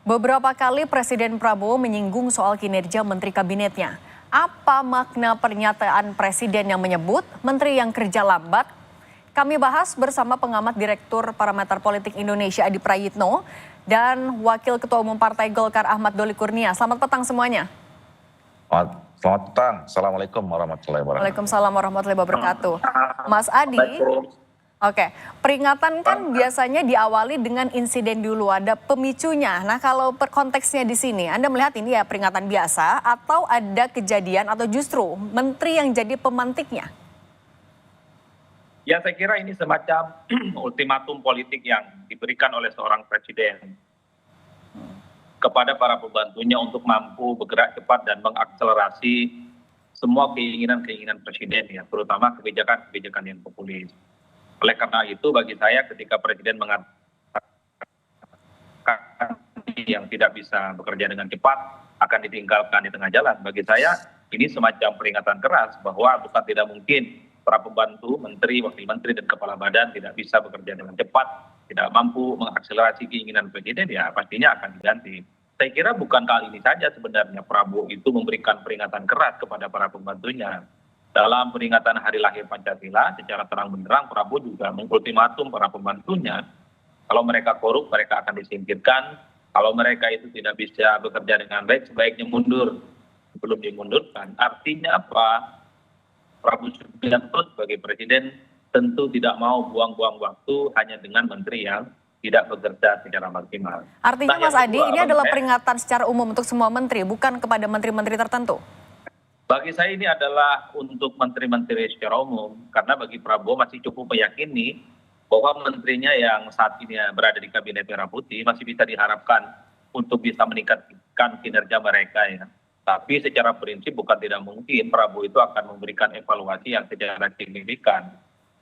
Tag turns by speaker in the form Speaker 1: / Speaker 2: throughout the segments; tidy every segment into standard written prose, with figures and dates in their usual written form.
Speaker 1: Beberapa kali Presiden Prabowo menyinggung soal kinerja menteri kabinetnya. Apa makna pernyataan Presiden yang menyebut menteri yang kerja lambat? Kami bahas bersama pengamat Direktur Parameter Politik Indonesia Adi Prayitno dan Wakil Ketua Umum Partai Golkar Ahmad Doli Kurnia. Selamat petang semuanya.
Speaker 2: Selamat petang. Assalamualaikum warahmatullahi wabarakatuh.
Speaker 1: Waalaikumsalam warahmatullahi wabarakatuh. Mas Adi, oke, peringatan kan biasanya diawali dengan insiden dulu, ada pemicunya. Nah, kalau konteksnya di sini, Anda melihat ini ya peringatan biasa atau ada kejadian atau justru menteri yang jadi pemantiknya?
Speaker 3: Ya, saya kira ini semacam ultimatum politik yang diberikan oleh seorang presiden kepada para pembantunya untuk mampu bergerak cepat dan mengakselerasi semua keinginan-keinginan presiden, ya, terutama kebijakan-kebijakan yang populis. Oleh karena itu bagi saya ketika presiden mengatakan yang tidak bisa bekerja dengan cepat akan ditinggalkan di tengah jalan, bagi saya ini semacam peringatan keras bahwa bukan tidak mungkin para pembantu, menteri, wakil menteri, dan kepala badan tidak bisa bekerja dengan cepat, tidak mampu mengakselerasi keinginan presiden, ya pastinya akan diganti. Saya kira bukan kali ini saja sebenarnya Prabowo itu memberikan peringatan keras kepada para pembantunya. Dalam peringatan hari lahir Pancasila, secara terang benderang Prabowo juga mengultimatum para pembantunya, kalau mereka korup mereka akan disingkirkan, kalau mereka itu tidak bisa bekerja dengan baik, sebaiknya mundur sebelum dimundurkan. Artinya apa? Prabowo Subianto sebagai presiden tentu tidak mau buang-buang waktu hanya dengan menteri yang tidak bekerja secara maksimal.
Speaker 1: Artinya Mas Adi, ini adalah peringatan secara umum untuk semua menteri, bukan kepada menteri-menteri tertentu?
Speaker 3: Bagi saya ini adalah untuk menteri-menteri secara umum, karena bagi Prabowo masih cukup meyakini bahwa menterinya yang saat ini berada di Kabinet Merah Putih masih bisa diharapkan untuk bisa meningkatkan kinerja mereka, ya. Tapi secara prinsip bukan tidak mungkin Prabowo itu akan memberikan evaluasi yang secara signifikan.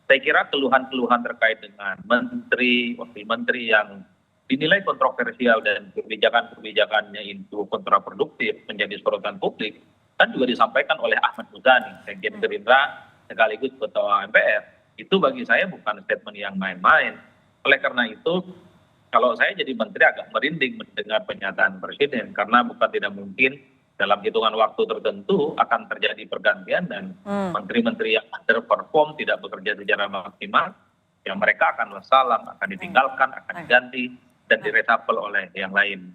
Speaker 3: Saya kira keluhan-keluhan terkait dengan menteri, wakil menteri yang dinilai kontroversial dan kebijakan-kebijakannya itu kontraproduktif menjadi sorotan publik, kan juga disampaikan oleh Ahmad Muzani, Sekjen Gerindra sekaligus Ketua MPR. Itu bagi saya bukan statement yang main-main. Oleh karena itu, kalau saya jadi menteri agak merinding mendengar pernyataan presiden, karena bukan tidak mungkin dalam hitungan waktu tertentu akan terjadi pergantian dan menteri-menteri yang underperform tidak bekerja secara maksimal, ya mereka akan wassalam, akan ditinggalkan, akan diganti dan diresapel oleh yang lain.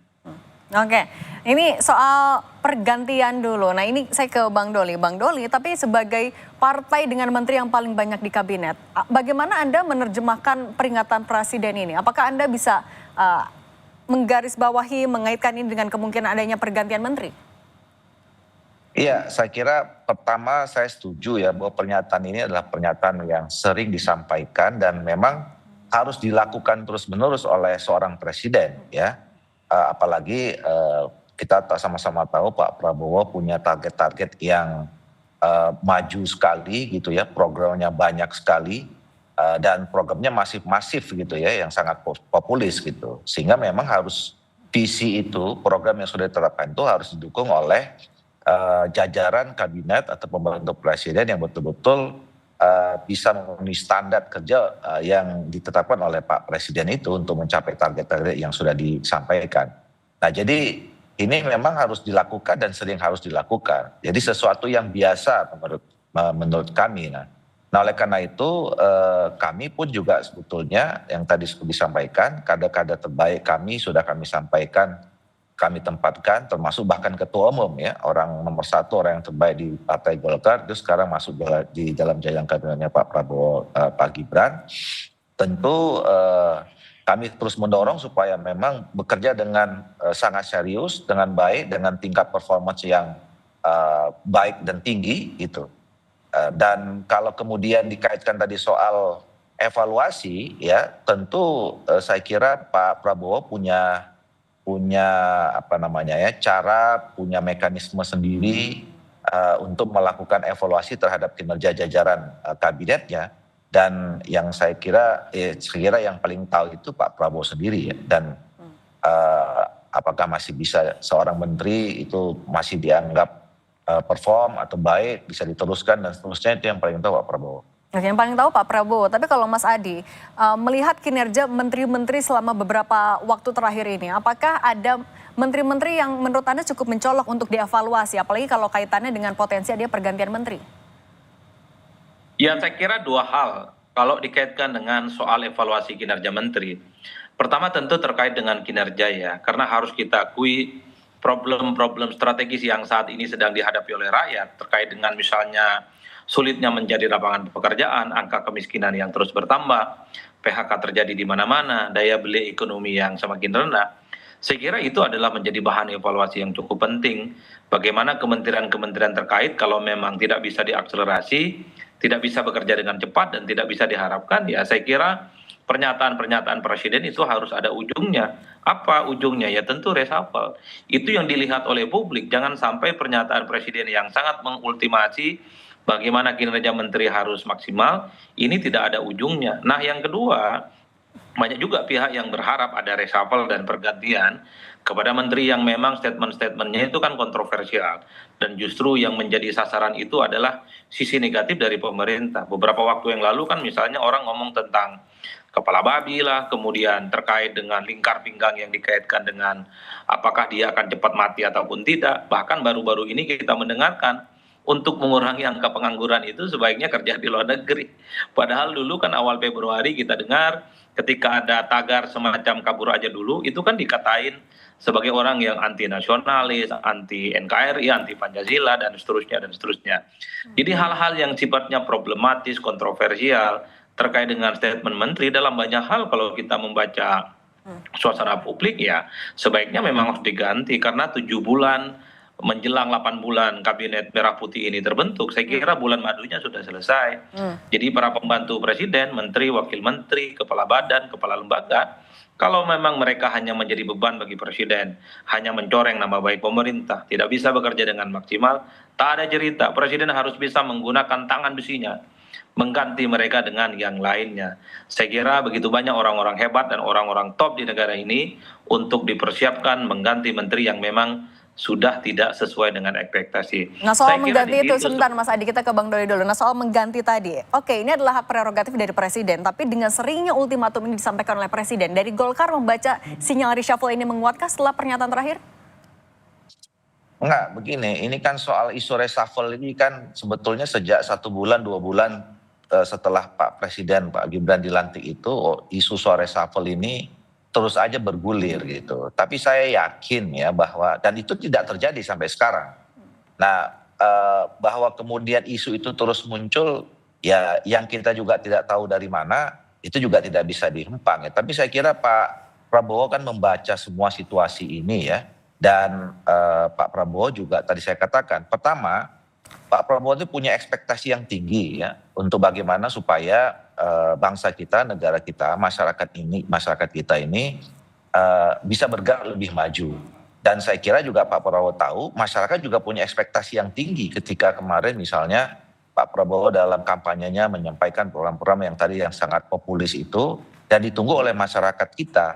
Speaker 1: Oke, ini soal pergantian dulu. Nah, ini saya ke Bang Doli. Bang Doli, tapi sebagai partai dengan menteri yang paling banyak di kabinet, bagaimana Anda menerjemahkan peringatan presiden ini? Apakah Anda bisa menggarisbawahi, mengaitkan ini dengan kemungkinan adanya pergantian menteri?
Speaker 2: Iya, saya kira pertama saya setuju ya bahwa pernyataan ini adalah pernyataan yang sering disampaikan dan memang harus dilakukan terus-menerus oleh seorang presiden, ya. Apalagi kita sama-sama tahu Pak Prabowo punya target-target yang maju sekali gitu ya, programnya banyak sekali dan programnya masif gitu ya, yang sangat populis gitu. Sehingga memang harus visi itu, program yang sudah diterapkan itu harus didukung oleh jajaran kabinet atau pembantu presiden yang betul-betul bisa memenuhi standar kerja yang ditetapkan oleh Pak Presiden itu untuk mencapai target-target yang sudah disampaikan. Nah, jadi ini memang harus dilakukan dan sering harus dilakukan. Jadi sesuatu yang biasa menurut kami. Nah, oleh karena itu kami pun juga sebetulnya yang tadi disampaikan, kader-kader terbaik kami sudah kami sampaikan, kami tempatkan, termasuk bahkan ketua umum ya, orang nomor satu, orang yang terbaik di Partai Golkar itu sekarang masuk di dalam jajaran kabinetnya Pak Prabowo, Pak Gibran. Tentu kami terus mendorong supaya memang bekerja dengan sangat serius, dengan baik, dengan tingkat performance yang baik dan tinggi gitu. Dan kalau kemudian dikaitkan tadi soal evaluasi ya, tentu saya kira Pak Prabowo punya cara, punya mekanisme sendiri untuk melakukan evaluasi terhadap kinerja jajaran kabinetnya, dan yang saya kira yang paling tahu itu Pak Prabowo sendiri ya. Dan apakah masih bisa seorang menteri itu masih dianggap perform atau baik, bisa diteruskan dan seterusnya, itu yang paling tahu Pak Prabowo.
Speaker 1: Oke, yang paling tahu Pak Prabowo. Tapi kalau Mas Adi melihat kinerja menteri-menteri selama beberapa waktu terakhir ini, apakah ada menteri-menteri yang menurut Anda cukup mencolok untuk dievaluasi, apalagi kalau kaitannya dengan potensi dia pergantian menteri?
Speaker 3: Ya, saya kira dua hal kalau dikaitkan dengan soal evaluasi kinerja menteri. Pertama tentu terkait dengan kinerja ya, karena harus kita akui problem-problem strategis yang saat ini sedang dihadapi oleh rakyat terkait dengan misalnya sulitnya menjadi lapangan pekerjaan, angka kemiskinan yang terus bertambah, PHK terjadi di mana-mana, daya beli ekonomi yang semakin rendah. Saya kira itu adalah menjadi bahan evaluasi yang cukup penting. Bagaimana kementerian-kementerian terkait kalau memang tidak bisa diakselerasi, tidak bisa bekerja dengan cepat dan tidak bisa diharapkan, ya saya kira pernyataan-pernyataan presiden itu harus ada ujungnya. Apa ujungnya? Ya tentu reshuffle. Itu yang dilihat oleh publik. Jangan sampai pernyataan presiden yang sangat mengultimasi bagaimana kinerja menteri harus maksimal, ini tidak ada ujungnya. Nah yang kedua, banyak juga pihak yang berharap ada reshuffle dan pergantian kepada menteri yang memang statement-statementnya itu kan kontroversial. Dan justru yang menjadi sasaran itu adalah sisi negatif dari pemerintah. Beberapa waktu yang lalu kan misalnya orang ngomong tentang kepala babi lah, kemudian terkait dengan lingkar pinggang yang dikaitkan dengan apakah dia akan cepat mati ataupun tidak. Bahkan baru-baru ini kita mendengarkan untuk mengurangi angka pengangguran itu sebaiknya kerja di luar negeri. Padahal dulu kan awal Februari kita dengar ketika ada tagar semacam kabur aja dulu, itu kan dikatain sebagai orang yang anti nasionalis, anti NKRI, anti Pancasila, dan seterusnya, dan seterusnya. Jadi hal-hal yang sifatnya problematis, kontroversial, terkait dengan statement menteri dalam banyak hal kalau kita membaca suasana publik ya sebaiknya memang harus diganti karena 7 bulan menjelang 8 bulan kabinet merah putih ini terbentuk, saya kira bulan madunya sudah selesai. Jadi para pembantu presiden, menteri, wakil menteri, kepala badan, kepala lembaga, kalau memang mereka hanya menjadi beban bagi presiden, hanya mencoreng nama baik pemerintah, tidak bisa bekerja dengan maksimal, tak ada cerita. Presiden harus bisa menggunakan tangan besinya, mengganti mereka dengan yang lainnya. Saya kira begitu banyak orang-orang hebat dan orang-orang top di negara ini untuk dipersiapkan mengganti menteri yang memang sudah tidak sesuai dengan ekspektasi.
Speaker 1: Nah soal
Speaker 3: Saya kira
Speaker 1: mengganti itu,
Speaker 3: itu
Speaker 1: sebentar Mas Adi, kita ke Bang Doli dulu. Nah soal mengganti tadi, oke ini adalah hak prerogatif dari presiden, tapi dengan seringnya ultimatum ini disampaikan oleh presiden, dari Golkar membaca sinyal reshuffle ini menguatkah setelah pernyataan terakhir?
Speaker 2: Enggak, begini, ini kan soal isu reshuffle ini kan sebetulnya sejak 1 bulan, 2 bulan setelah Pak Presiden, Pak Gibran dilantik itu, isu soal reshuffle ini terus aja bergulir gitu. Tapi saya yakin ya bahwa, dan itu tidak terjadi sampai sekarang. Nah, bahwa kemudian isu itu terus muncul, ya yang kita juga tidak tahu dari mana, itu juga tidak bisa dihempang ya. Tapi saya kira Pak Prabowo kan membaca semua situasi ini ya. Dan Pak Prabowo juga tadi saya katakan, pertama Pak Prabowo itu punya ekspektasi yang tinggi ya untuk bagaimana supaya bangsa kita, negara kita, masyarakat kita ini bisa bergerak lebih maju. Dan saya kira juga Pak Prabowo tahu masyarakat juga punya ekspektasi yang tinggi ketika kemarin misalnya Pak Prabowo dalam kampanyenya menyampaikan program-program yang tadi yang sangat populis itu dan ditunggu oleh masyarakat kita.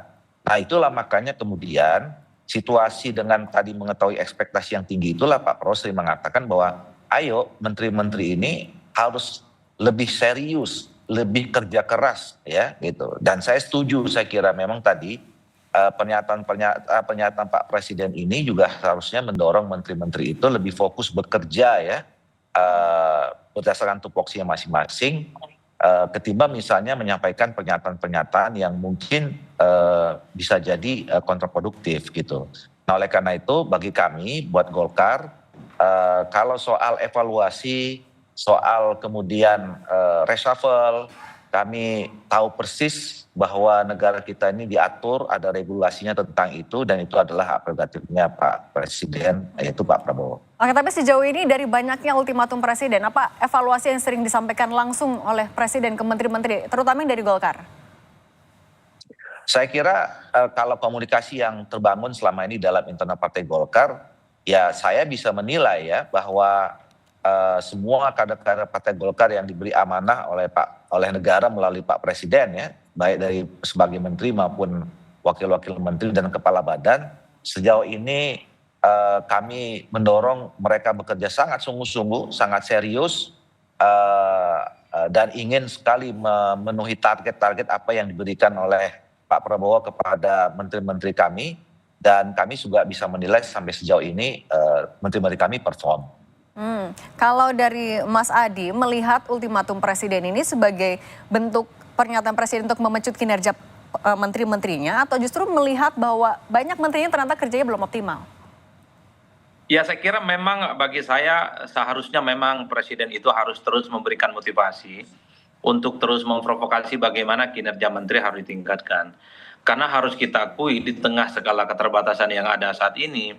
Speaker 2: Nah itulah makanya kemudian situasi dengan tadi mengetahui ekspektasi yang tinggi itulah Pak Prabowo sering mengatakan bahwa ayo menteri-menteri ini harus lebih serius, lebih kerja keras ya gitu. Dan saya setuju, saya kira memang tadi pernyataan Pak Presiden ini juga harusnya mendorong menteri-menteri itu lebih fokus bekerja ya berdasarkan tupoksinya masing-masing ketimbang misalnya menyampaikan pernyataan-pernyataan yang mungkin bisa jadi kontraproduktif gitu. Nah oleh karena itu bagi kami buat Golkar kalau soal evaluasi, soal kemudian reshuffle, kami tahu persis bahwa negara kita ini diatur, ada regulasinya tentang itu, dan itu adalah hak prerogatifnya Pak Presiden, yaitu Pak Prabowo.
Speaker 1: Oke, tapi sejauh ini dari banyaknya ultimatum presiden, apa evaluasi yang sering disampaikan langsung oleh presiden ke menteri-menteri, terutama yang dari Golkar?
Speaker 2: Saya kira kalau komunikasi yang terbangun selama ini dalam internal Partai Golkar, ya saya bisa menilai ya bahwa semua kader-kader Partai Golkar yang diberi amanah oleh negara melalui Pak Presiden ya, baik dari sebagai menteri maupun wakil-wakil menteri dan kepala badan, sejauh ini kami mendorong mereka bekerja sangat sungguh-sungguh, sangat serius dan ingin sekali memenuhi target-target apa yang diberikan oleh Pak Prabowo kepada menteri-menteri kami, dan kami juga bisa menilai sampai sejauh ini menteri-menteri kami perform.
Speaker 1: Kalau dari Mas Adi melihat ultimatum presiden ini sebagai bentuk pernyataan presiden untuk memecut kinerja menteri-menterinya, atau justru melihat bahwa banyak menterinya ternyata kerjanya belum optimal?
Speaker 3: Ya, saya kira memang bagi saya seharusnya memang presiden itu harus terus memberikan motivasi untuk terus memprovokasi bagaimana kinerja menteri harus ditingkatkan. Karena harus kita akui di tengah segala keterbatasan yang ada saat ini,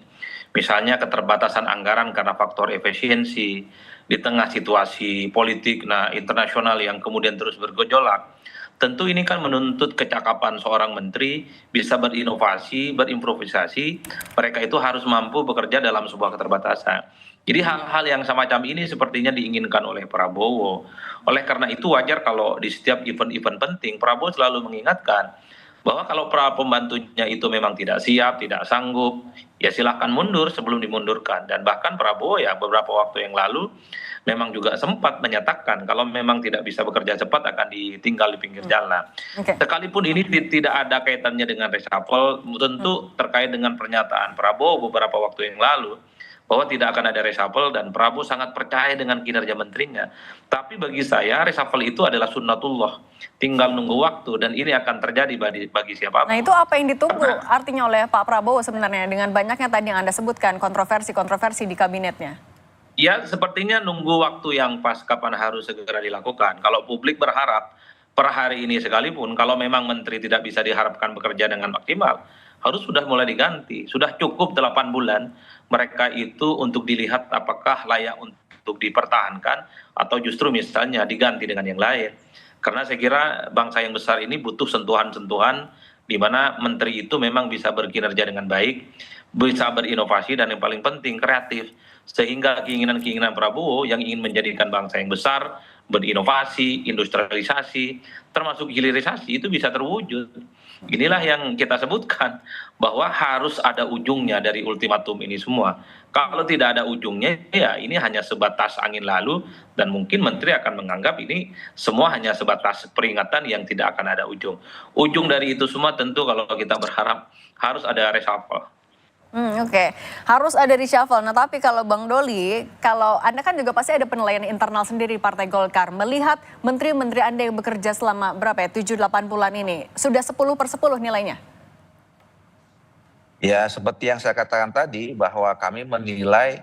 Speaker 3: misalnya keterbatasan anggaran karena faktor efisiensi, di tengah situasi politik internasional yang kemudian terus bergejolak, tentu ini kan menuntut kecakapan seorang menteri bisa berinovasi, berimprovisasi, mereka itu harus mampu bekerja dalam sebuah keterbatasan. Jadi hal-hal yang semacam ini sepertinya diinginkan oleh Prabowo. Oleh karena itu wajar kalau di setiap event-event penting Prabowo selalu mengingatkan bahwa kalau para pembantunya itu memang tidak siap, tidak sanggup, ya silahkan mundur sebelum dimundurkan. Dan bahkan Prabowo ya beberapa waktu yang lalu memang juga sempat menyatakan kalau memang tidak bisa bekerja cepat akan ditinggal di pinggir jalan. Sekalipun ini tidak ada kaitannya dengan reshuffle, tentu terkait dengan pernyataan Prabowo beberapa waktu yang lalu bahwa tidak akan ada reshuffle, dan Prabowo sangat percaya dengan kinerja menterinya. Tapi bagi saya reshuffle itu adalah sunnatullah, tinggal nunggu waktu, dan ini akan terjadi bagi siapapun.
Speaker 1: Nah, itu apa yang ditunggu artinya oleh Pak Prabowo sebenarnya dengan banyaknya tadi yang Anda sebutkan kontroversi-kontroversi di kabinetnya?
Speaker 3: Ya, sepertinya nunggu waktu yang pas kapan harus segera dilakukan. Kalau publik berharap per hari ini sekalipun, kalau memang menteri tidak bisa diharapkan bekerja dengan maksimal, harus sudah mulai diganti. Sudah cukup 8 bulan mereka itu untuk dilihat apakah layak untuk dipertahankan atau justru misalnya diganti dengan yang lain. Karena saya kira bangsa yang besar ini butuh sentuhan-sentuhan di mana menteri itu memang bisa berkinerja dengan baik, bisa berinovasi, dan yang paling penting kreatif. Sehingga keinginan-keinginan Prabowo yang ingin menjadikan bangsa yang besar, berinovasi, industrialisasi, termasuk hilirisasi itu bisa terwujud. Inilah yang kita sebutkan bahwa harus ada ujungnya dari ultimatum ini semua. Kalau tidak ada ujungnya, ya ini hanya sebatas angin lalu, dan mungkin menteri akan menganggap ini semua hanya sebatas peringatan yang tidak akan ada ujung. Ujung dari itu semua tentu kalau kita berharap harus ada reshuffle.
Speaker 1: Oke. Harus ada reshuffle. Nah, tapi kalau Bang Doli, kalau Anda kan juga pasti ada penilaian internal sendiri Partai Golkar. Melihat menteri-menteri Anda yang bekerja selama berapa ya, 7-8 bulan ini, sudah 10/10 nilainya?
Speaker 2: Ya, seperti yang saya katakan tadi, bahwa kami menilai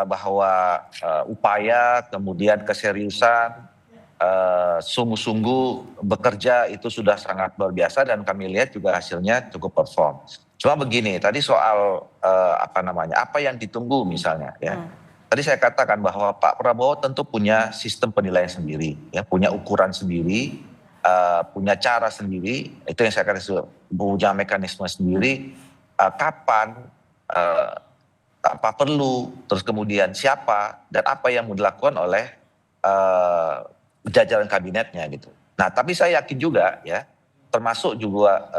Speaker 2: bahwa upaya, kemudian keseriusan, sungguh-sungguh bekerja itu sudah sangat luar biasa, dan kami lihat juga hasilnya cukup perform. Cuma begini, tadi soal apa yang ditunggu misalnya ya. Tadi saya katakan bahwa Pak Prabowo tentu punya sistem penilaian sendiri, ya, punya ukuran sendiri, punya cara sendiri, itu yang saya katakan, punya mekanisme sendiri, kapan, apa perlu, terus kemudian siapa, dan apa yang mau dilakukan oleh jajaran kabinetnya gitu. Nah, tapi saya yakin juga ya, termasuk juga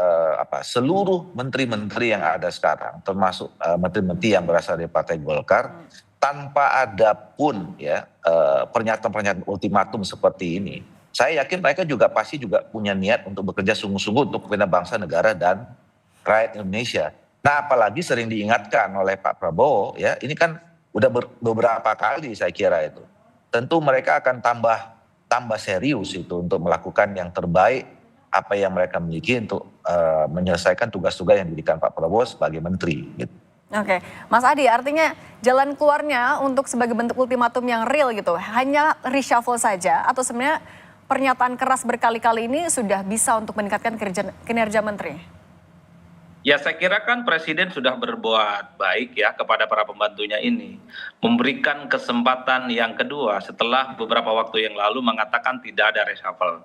Speaker 2: seluruh menteri-menteri yang ada sekarang, termasuk menteri-menteri yang berasal dari Partai Golkar, tanpa ada pun ya pernyataan-pernyataan ultimatum seperti ini, saya yakin mereka juga pasti juga punya niat untuk bekerja sungguh-sungguh untuk kepentingan bangsa, negara, dan rakyat Indonesia. Nah, apalagi sering diingatkan oleh Pak Prabowo ya, ini kan udah beberapa kali saya kira itu. Tentu mereka akan tambah serius itu untuk melakukan yang terbaik apa yang mereka miliki untuk menyelesaikan tugas-tugas yang diberikan Pak Prabowo sebagai menteri. Gitu.
Speaker 1: Oke, Mas Adi, artinya jalan keluarnya untuk sebagai bentuk ultimatum yang real gitu, hanya reshuffle saja, atau sebenarnya pernyataan keras berkali-kali ini sudah bisa untuk meningkatkan kinerja menteri?
Speaker 3: Ya, saya kira kan presiden sudah berbuat baik ya kepada para pembantunya ini. Memberikan kesempatan yang kedua setelah beberapa waktu yang lalu mengatakan tidak ada reshuffle.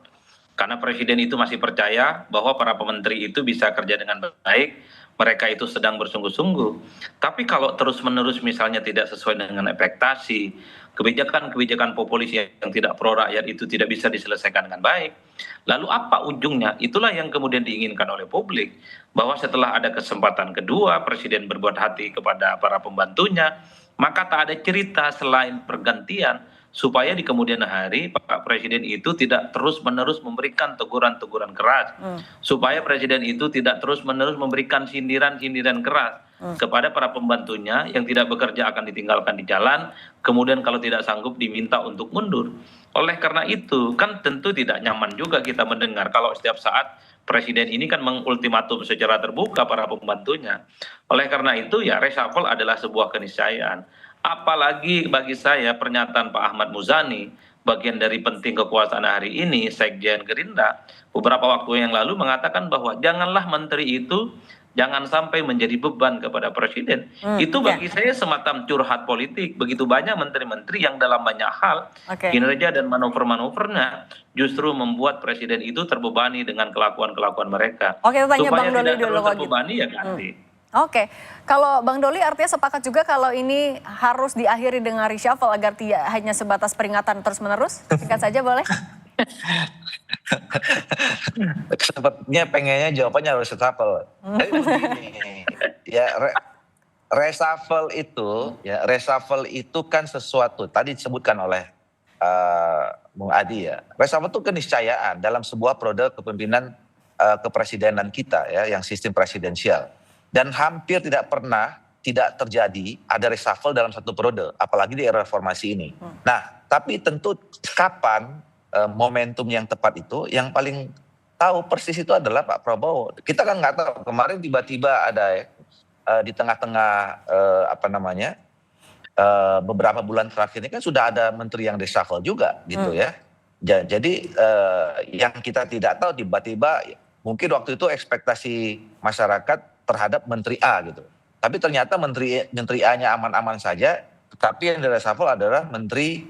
Speaker 3: Karena presiden itu masih percaya bahwa para pementeri itu bisa kerja dengan baik, mereka itu sedang bersungguh-sungguh. Tapi kalau terus-menerus misalnya tidak sesuai dengan ekspektasi, kebijakan-kebijakan populis yang tidak pro rakyat itu tidak bisa diselesaikan dengan baik, lalu apa ujungnya? Itulah yang kemudian diinginkan oleh publik, bahwa setelah ada kesempatan kedua presiden berbuat hati kepada para pembantunya, maka tak ada cerita selain pergantian, supaya di kemudian hari Pak Presiden itu tidak terus-menerus memberikan teguran-teguran keras, supaya Presiden itu tidak terus-menerus memberikan sindiran-sindiran keras kepada para pembantunya yang tidak bekerja akan ditinggalkan di jalan, kemudian kalau tidak sanggup diminta untuk mundur. Oleh karena itu, kan tentu tidak nyaman juga kita mendengar kalau setiap saat Presiden ini kan mengultimatum secara terbuka para pembantunya. Oleh karena itu ya reshuffle adalah sebuah keniscayaan. Apalagi bagi saya pernyataan Pak Ahmad Muzani, bagian dari penting kekuasaan hari ini, Sekjen Gerindra, beberapa waktu yang lalu mengatakan bahwa janganlah menteri itu jangan sampai menjadi beban kepada presiden. Itu bagi saya semacam curhat politik. Begitu banyak menteri-menteri yang dalam banyak hal kinerja dan manuver-manuvernya justru membuat presiden itu terbebani dengan kelakuan-kelakuan mereka.
Speaker 1: Oke, tanya
Speaker 3: Supaya
Speaker 1: Bang Doli
Speaker 3: tidak
Speaker 1: dulu
Speaker 3: terus
Speaker 1: kalau gitu.
Speaker 3: terbebani ya ganti.
Speaker 1: Oke, kalau Bang Doli artinya sepakat juga kalau ini harus diakhiri dengan reshuffle agar tidak hanya sebatas peringatan terus-menerus? Singkat saja boleh?
Speaker 2: Sepertinya pengennya jawabannya harus reshuffle. Tapi begini, ya reshuffle itu kan sesuatu tadi disebutkan oleh Bung Adi ya. Reshuffle itu keniscayaan dalam sebuah periode kepemimpinan kepresidenan kita ya, yang sistem presidensial. Dan hampir tidak pernah tidak terjadi ada reshuffle dalam satu periode, apalagi di era reformasi ini. Nah, tapi tentu kapan momentum yang tepat itu, yang paling tahu persis itu adalah Pak Prabowo. Kita kan nggak tahu, kemarin tiba-tiba ada di tengah-tengah beberapa bulan terakhir ini kan sudah ada menteri yang reshuffle juga gitu ya. Jadi yang kita tidak tahu tiba-tiba mungkin waktu itu ekspektasi masyarakat terhadap menteri A gitu. Tapi ternyata menteri A-nya aman-aman saja, tetapi yang reshuffle adalah menteri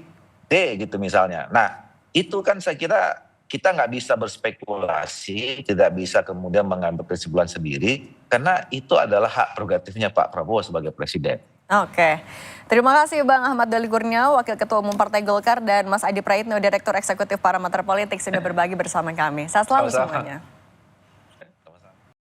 Speaker 2: D gitu misalnya. Nah, itu kan saya kira kita nggak bisa berspekulasi, tidak bisa kemudian mengambil kesimpulan sendiri, karena itu adalah hak prerogatifnya Pak Prabowo sebagai presiden.
Speaker 1: Oke, terima kasih Bang Ahmad Doli Kurnia, Wakil Ketua Umum Partai Golkar, dan Mas Adi Praitno, Direktur Eksekutif Parameter Politik, sudah berbagi bersama kami. Sehat selalu semuanya.